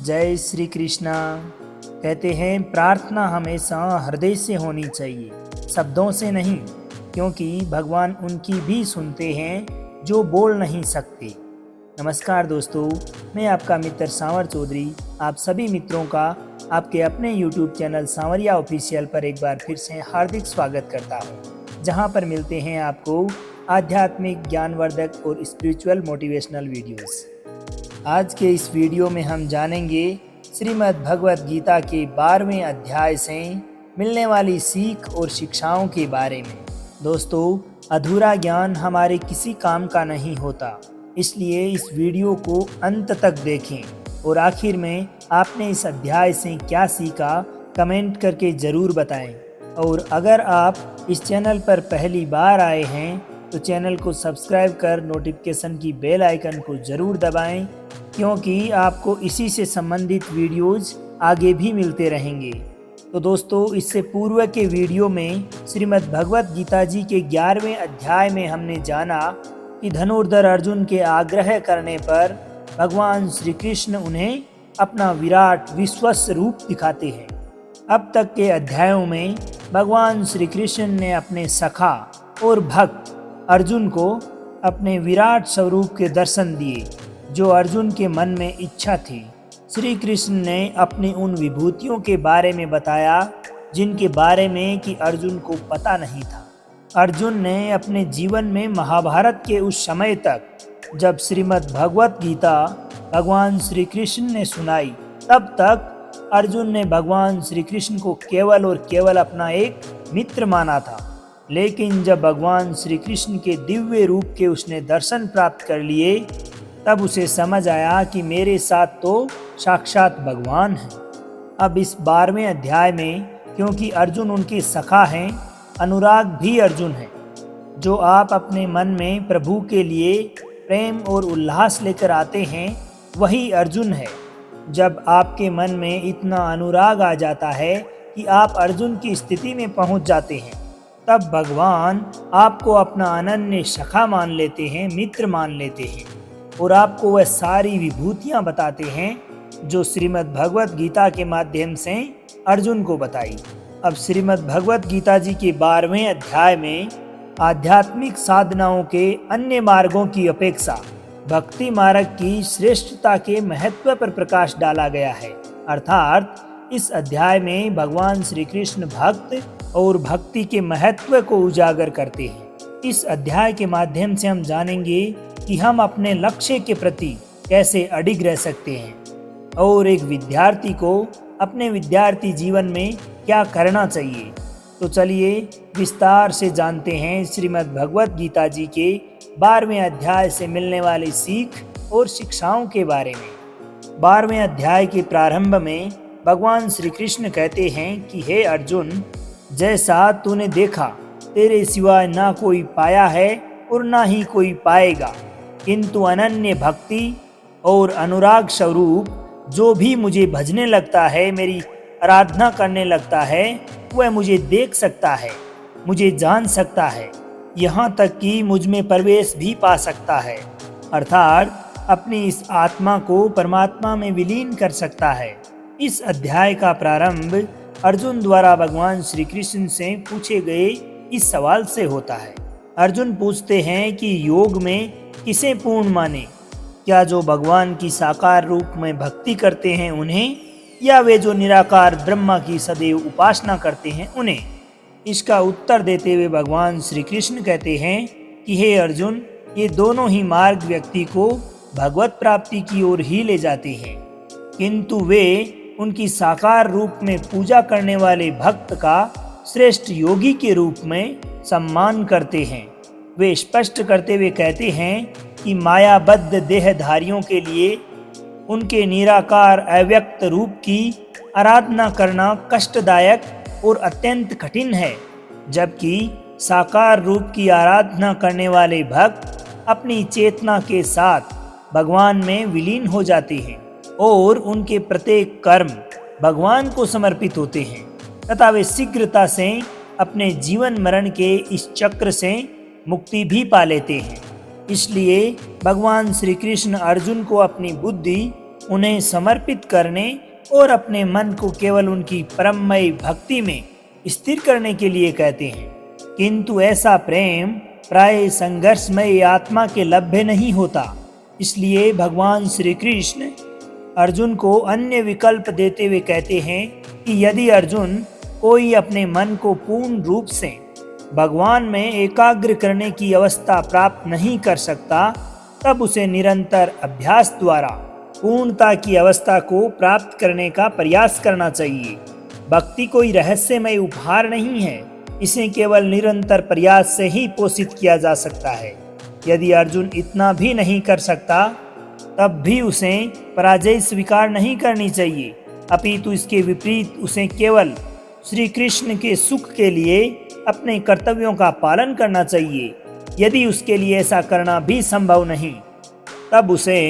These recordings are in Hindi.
जय श्री कृष्णा। कहते हैं प्रार्थना हमेशा हृदय से होनी चाहिए, शब्दों से नहीं, क्योंकि भगवान उनकी भी सुनते हैं जो बोल नहीं सकते। नमस्कार दोस्तों, मैं आपका मित्र सांवर चौधरी आप सभी मित्रों का आपके अपने YouTube चैनल सांवरिया ऑफिशियल पर एक बार फिर से हार्दिक स्वागत करता हूँ, जहाँ पर मिलते हैं आपको आध्यात्मिक ज्ञानवर्धक और स्पिरिचुअल मोटिवेशनल वीडियोस। आज के इस वीडियो में हम जानेंगे श्रीमद् भगवत गीता के 12वें अध्याय से मिलने वाली सीख और शिक्षाओं के बारे में। दोस्तों, अधूरा ज्ञान हमारे किसी काम का नहीं होता, इसलिए इस वीडियो को अंत तक देखें और आखिर में आपने इस अध्याय से क्या सीखा कमेंट करके ज़रूर बताएं। और अगर आप इस चैनल पर पहली बार आए हैं तो चैनल को सब्सक्राइब कर नोटिफिकेशन की बेल आइकन को ज़रूर दबाएं, क्योंकि आपको इसी से संबंधित वीडियोज़ आगे भी मिलते रहेंगे। तो दोस्तों, इससे पूर्व के वीडियो में श्रीमद् भगवत गीता जी के 11वें अध्याय में हमने जाना कि धनुर्धर अर्जुन के आग्रह करने पर भगवान श्री कृष्ण उन्हें अपना विराट विश्वस्त रूप दिखाते हैं। अब तक के अध्यायों में भगवान श्री कृष्ण ने अपने सखा और भक्त अर्जुन को अपने विराट स्वरूप के दर्शन दिए, जो अर्जुन के मन में इच्छा थी। श्री कृष्ण ने अपनी उन विभूतियों के बारे में बताया जिनके बारे में कि अर्जुन को पता नहीं था। अर्जुन ने अपने जीवन में महाभारत के उस समय तक जब श्रीमद् भगवत गीता भगवान श्री कृष्ण ने सुनाई, तब तक अर्जुन ने भगवान श्री कृष्ण को केवल और केवल अपना एक मित्र माना था। लेकिन जब भगवान श्री कृष्ण के दिव्य रूप के उसने दर्शन प्राप्त कर लिए, तब उसे समझ आया कि मेरे साथ तो साक्षात भगवान हैं। अब इस 12वें अध्याय में, क्योंकि अर्जुन उनके सखा हैं, अनुराग भी अर्जुन है। जो आप अपने मन में प्रभु के लिए प्रेम और उल्लास लेकर आते हैं, वही अर्जुन है। जब आपके मन में इतना अनुराग आ जाता है कि आप अर्जुन की स्थिति में पहुंच जाते हैं, तब भगवान आपको अपना अनन्य सखा मान लेते हैं, मित्र मान लेते हैं, और आपको वह सारी विभूतियां बताते हैं जो श्रीमद् भगवत गीता के माध्यम से अर्जुन को बताई। अब श्रीमद् भगवत गीता जी के 12वें अध्याय में आध्यात्मिक साधनाओं के अन्य मार्गों की अपेक्षा भक्ति मार्ग की श्रेष्ठता के महत्व पर प्रकाश डाला गया है। अर्थात इस अध्याय में भगवान श्री कृष्ण भक्त और भक्ति के महत्व को उजागर करते हैं। इस अध्याय के माध्यम से हम जानेंगे कि हम अपने लक्ष्य के प्रति कैसे अडिग रह सकते हैं और एक विद्यार्थी को अपने विद्यार्थी जीवन में क्या करना चाहिए। तो चलिए विस्तार से जानते हैं श्रीमद् भगवत गीता जी के 12वें अध्याय से मिलने वाली सीख और शिक्षाओं के बारे में। 12वें अध्याय के प्रारंभ में भगवान श्री कृष्ण कहते हैं कि हे अर्जुन, जैसा तूने देखा तेरे सिवाय ना कोई पाया है और ना ही कोई पाएगा, किंतु अनन्य भक्ति और अनुराग स्वरूप जो भी मुझे भजने लगता है, मेरी आराधना करने लगता है, वह मुझे देख सकता है, मुझे जान सकता है, यहाँ तक कि मुझ में प्रवेश भी पा सकता है। अर्थात अपनी इस आत्मा को परमात्मा में विलीन कर सकता है। इस अध्याय का प्रारंभ अर्जुन द्वारा भगवान श्री कृष्ण से पूछे गए इस सवाल से होता है। अर्जुन पूछते हैं कि योग में किसे पूर्ण माने, क्या जो भगवान की साकार रूप में भक्ति करते हैं उन्हें, या वे जो निराकार ब्रह्मा की सदैव उपासना करते हैं उन्हें। इसका उत्तर देते हुए भगवान श्री कृष्ण कहते हैं कि हे अर्जुन, ये दोनों ही मार्ग व्यक्ति को भगवत प्राप्ति की ओर ही ले जाते हैं, किंतु वे उनकी साकार रूप में पूजा करने वाले भक्त का श्रेष्ठ योगी के रूप में सम्मान करते हैं। वे स्पष्ट करते हुए कहते हैं कि मायाबद्ध देहधारियों के लिए उनके निराकार अव्यक्त रूप की आराधना करना कष्टदायक और अत्यंत कठिन है, जबकि साकार रूप की आराधना करने वाले भक्त अपनी चेतना के साथ भगवान में विलीन हो जाते हैं और उनके प्रत्येक कर्म भगवान को समर्पित होते हैं तथा वे शीघ्रता से अपने जीवन मरण के इस चक्र से मुक्ति भी पा लेते हैं। इसलिए भगवान श्री कृष्ण अर्जुन को अपनी बुद्धि उन्हें समर्पित करने और अपने मन को केवल उनकी परममय भक्ति में स्थिर करने के लिए कहते हैं। किंतु ऐसा प्रेम प्राय संघर्षमय आत्मा के लभ्य नहीं होता। इसलिए भगवान श्री कृष्ण अर्जुन को अन्य विकल्प देते हुए कहते हैं कि यदि अर्जुन कोई अपने मन को पूर्ण रूप से भगवान में एकाग्र करने की अवस्था प्राप्त नहीं कर सकता, तब उसे निरंतर अभ्यास द्वारा पूर्णता की अवस्था को प्राप्त करने का प्रयास करना चाहिए। भक्ति कोई रहस्यमय उपहार नहीं है, इसे केवल निरंतर प्रयास से ही पोषित किया जा सकता है। यदि अर्जुन इतना भी नहीं कर सकता, तब भी उसे पराजय स्वीकार नहीं करनी चाहिए, अपितु इसके विपरीत उसे केवल श्री कृष्ण के सुख के लिए अपने कर्तव्यों का पालन करना चाहिए। यदि उसके लिए ऐसा करना भी संभव नहीं, तब उसे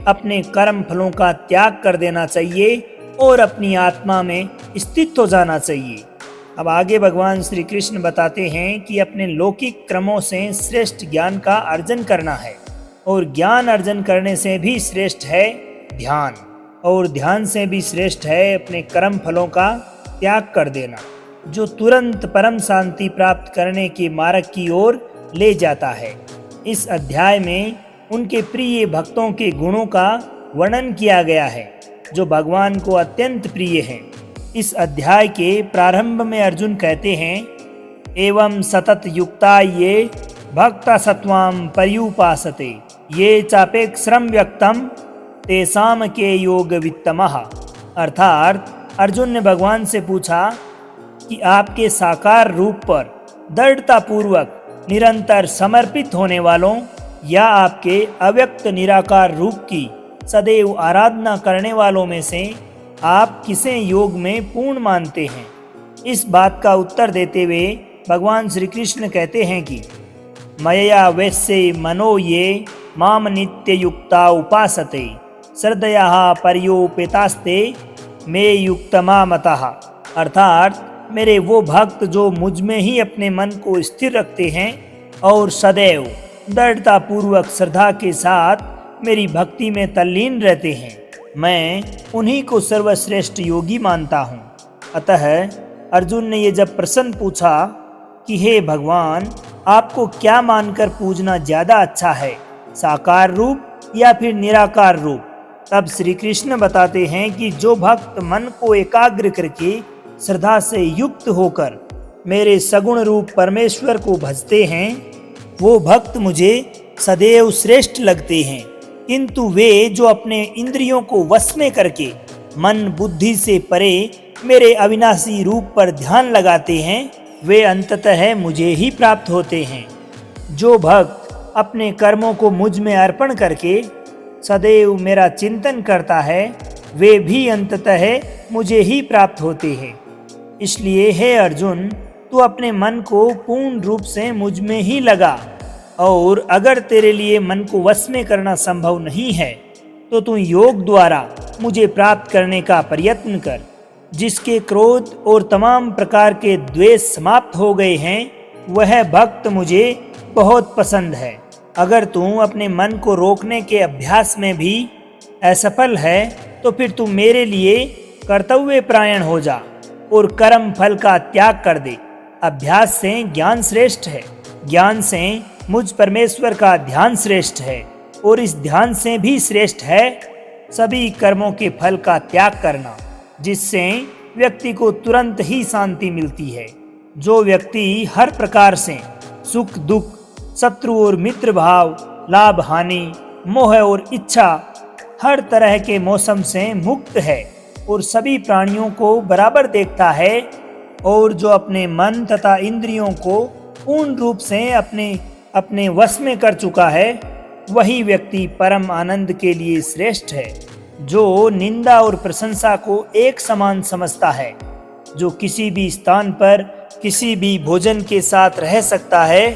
अपने कर्म फलों का त्याग कर देना चाहिए और अपनी आत्मा में स्थित हो जाना चाहिए। अब आगे भगवान श्री कृष्ण बताते हैं कि अपने लौकिक क्रमों से श्रेष्ठ ज्ञान का अर्जन करना है, और ज्ञान अर्जन करने से भी श्रेष्ठ है ध्यान, और ध्यान से भी श्रेष्ठ है अपने कर्म फलों का त्याग कर देना, जो तुरंत परम शांति प्राप्त करने के मार्ग की ओर ले जाता है। इस अध्याय में उनके प्रिय भक्तों के गुणों का वर्णन किया गया है, जो भगवान को अत्यंत प्रिय हैं। इस अध्याय के प्रारंभ में अर्जुन कहते हैं, एवं सतत युक्ता ये भक्ता सत्वाम पर्युपासते ये चापेक्षरम व्यक्तम तेसाम के योग वित्तमः। अर्थात अर्जुन ने भगवान से पूछा कि आपके साकार रूप पर दृढ़ता पूर्वक निरंतर समर्पित होने वालों या आपके अव्यक्त निराकार रूप की सदैव आराधना करने वालों में से आप किसे योग में पूर्ण मानते हैं। इस बात का उत्तर देते हुए भगवान श्री कृष्ण कहते हैं कि मयया वैसे मनो ये माम नित्य युक्ता उपासते श्रद्धया पर्योपेतास्ते मे युक्तमा मतः। अर्थात मेरे वो भक्त जो मुझ में ही अपने मन को स्थिर रखते हैं और सदैव दृढ़ता पूर्वक श्रद्धा के साथ मेरी भक्ति में तल्लीन रहते हैं, मैं उन्हीं को सर्वश्रेष्ठ योगी मानता हूँ। अतः अर्जुन ने ये जब प्रश्न पूछा कि हे भगवान, आपको क्या मानकर पूजना ज़्यादा अच्छा है, साकार रूप या फिर निराकार रूप, तब श्री कृष्ण बताते हैं कि जो भक्त मन को एकाग्र करके श्रद्धा से युक्त होकर मेरे सगुण रूप परमेश्वर को भजते हैं, वो भक्त मुझे सदैव श्रेष्ठ लगते हैं। किंतु वे जो अपने इंद्रियों को वश में करके मन बुद्धि से परे मेरे अविनाशी रूप पर ध्यान लगाते हैं, वे अंततः मुझे ही प्राप्त होते हैं। जो भक्त अपने कर्मों को मुझ में अर्पण करके सदैव मेरा चिंतन करता है, वे भी अंततः मुझे ही प्राप्त होते हैं। इसलिए हे अर्जुन, तू अपने मन को पूर्ण रूप से मुझ में ही लगा, और अगर तेरे लिए मन को वश में करना संभव नहीं है, तो तू योग द्वारा मुझे प्राप्त करने का प्रयत्न कर। जिसके क्रोध और तमाम प्रकार के द्वेष समाप्त हो गए हैं, वह भक्त मुझे बहुत पसंद है। अगर तू अपने मन को रोकने के अभ्यास में भी असफल है, तो फिर तू मेरे लिए कर्तव्य परायण हो जा और कर्म फल का त्याग कर दे। अभ्यास से ज्ञान श्रेष्ठ है, ज्ञान से मुझ परमेश्वर का ध्यान श्रेष्ठ है, और इस ध्यान से भी श्रेष्ठ है सभी कर्मों के फल का त्याग करना, जिससे व्यक्ति को तुरंत ही शांति मिलती है। जो व्यक्ति हर प्रकार से सुख दुख, शत्रु और मित्र भाव, लाभ हानि, मोह और इच्छा, हर तरह के मौसम से मुक्त है और सभी प्राणियों को बराबर देखता है, और जो अपने मन तथा इंद्रियों को पूर्ण रूप से अपने वश में कर चुका है, वही व्यक्ति परम आनंद के लिए श्रेष्ठ है। जो निंदा और प्रशंसा को एक समान समझता है, जो किसी भी स्थान पर किसी भी भोजन के साथ रह सकता है,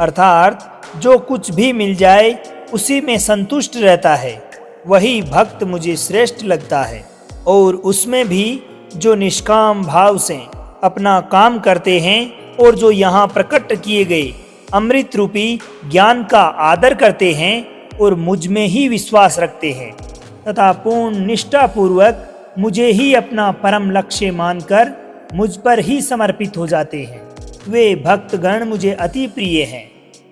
अर्थात जो कुछ भी मिल जाए उसी में संतुष्ट रहता है, वही भक्त मुझे श्रेष्ठ लगता है। और उसमें भी जो निष्काम भाव से अपना काम करते हैं और जो यहाँ प्रकट किए गए अमृत रूपी ज्ञान का आदर करते हैं और मुझ में ही विश्वास रखते हैं, तथा पूर्ण निष्ठापूर्वक मुझे ही अपना परम लक्ष्य मानकर मुझ पर ही समर्पित हो जाते हैं, वे भक्तगण मुझे अति प्रिय हैं।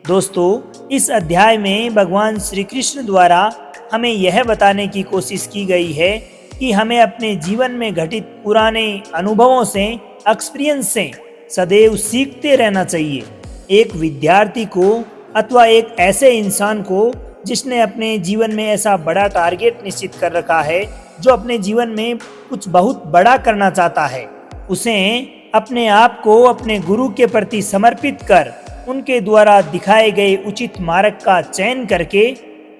दोस्तों, इस अध्याय में भगवान श्री कृष्ण द्वारा हमें यह बताने की कोशिश की गई है कि हमें अपने जीवन में घटित पुराने अनुभवों से, एक्सपीरियंस से सदैव सीखते रहना चाहिए। एक विद्यार्थी को अथवा एक ऐसे इंसान को जिसने अपने जीवन में ऐसा बड़ा टारगेट निश्चित कर रखा है, जो अपने जीवन में कुछ बहुत बड़ा करना चाहता है, उसे अपने आप को अपने गुरु के प्रति समर्पित कर उनके द्वारा दिखाए गए उचित मार्ग का चयन करके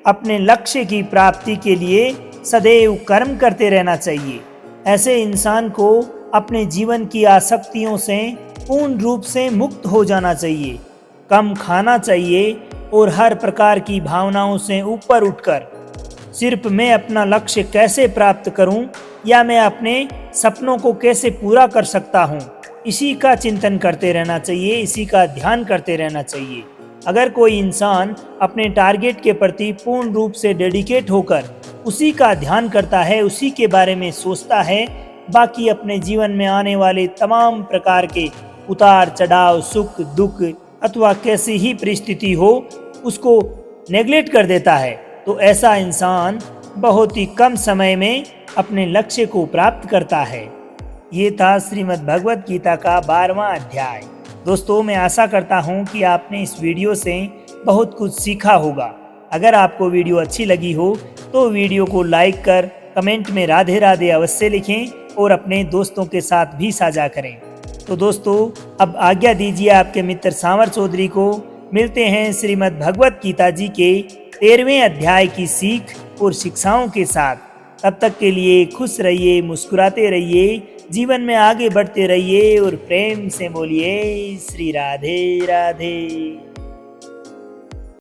अपने लक्ष्य की प्राप्ति के लिए सदैव कर्म करते रहना चाहिए। ऐसे इंसान को अपने जीवन की आसक्तियों से पूर्ण रूप से मुक्त हो जाना चाहिए, कम खाना चाहिए और हर प्रकार की भावनाओं से ऊपर उठकर सिर्फ मैं अपना लक्ष्य कैसे प्राप्त करूं या मैं अपने सपनों को कैसे पूरा कर सकता हूं, इसी का चिंतन करते रहना चाहिए, इसी का ध्यान करते रहना चाहिए। अगर कोई इंसान अपने टारगेट के प्रति पूर्ण रूप से डेडिकेट होकर उसी का ध्यान करता है, उसी के बारे में सोचता है, बाकी अपने जीवन में आने वाले तमाम प्रकार के उतार चढ़ाव, सुख दुख अथवा कैसी ही परिस्थिति हो, उसको नेग्लेक्ट कर देता है, तो ऐसा इंसान बहुत ही कम समय में अपने लक्ष्य को प्राप्त करता है। ये था श्रीमद् भगवत गीता का 12वां अध्याय। दोस्तों, मैं आशा करता हूँ कि आपने इस वीडियो से बहुत कुछ सीखा होगा। अगर आपको वीडियो अच्छी लगी हो तो वीडियो को लाइक कर कमेंट में राधे राधे अवश्य लिखें और अपने दोस्तों के साथ भी साझा करें। तो दोस्तों, अब आज्ञा दीजिए आपके मित्र सांवर चौधरी को। मिलते हैं श्रीमद् भगवत गीता जी के 13वें अध्याय की सीख और शिक्षाओं के साथ। तब तक के लिए खुश रहिए, मुस्कुराते रहिए, जीवन में आगे बढ़ते रहिए और प्रेम से बोलिए श्री राधे राधे।